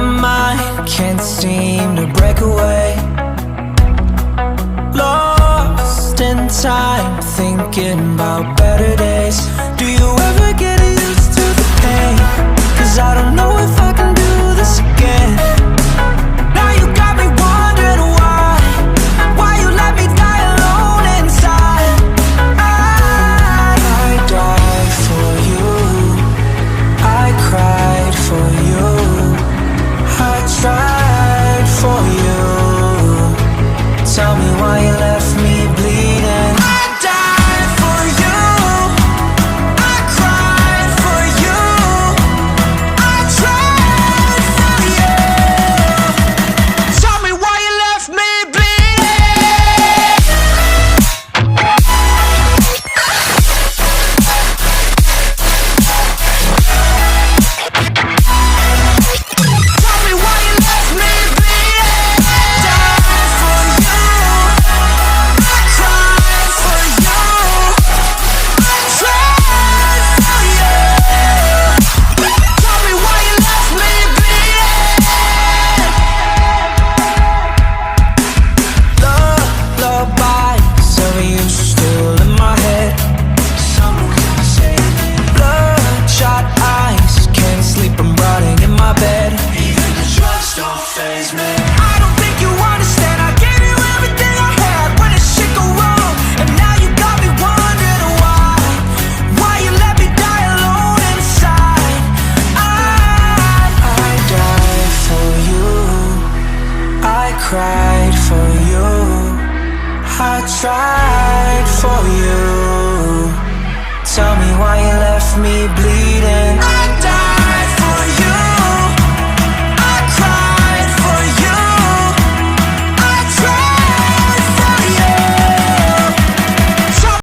mind can't seem to break away. Lost in time, thinking about better days. Do you ever get used to the pain? 'Cause I don't know if I can do this again. Now you got me wondering why you let me die alone inside. I died for you, I cried for you, I tried for you. Tell me why you left me bleeding. I died for you, I cried for you, I tried for you. Tell me why you left me bleeding. Tell me why you left me bleeding. Died for you, I cried for you, I tried for you. Tell me why you left me bleeding. Lullabies of you still in my head. Someone can save me. Bloodshot eyes, can't sleep, I'm rotting in my bed. Even the drugs don't faze me. I don't think you understand. I gave you everything I had when this shit go wrong, and now you got me wondering why you let me die alone inside. I died for you, I cried for you, I tried for you. Tell me why you left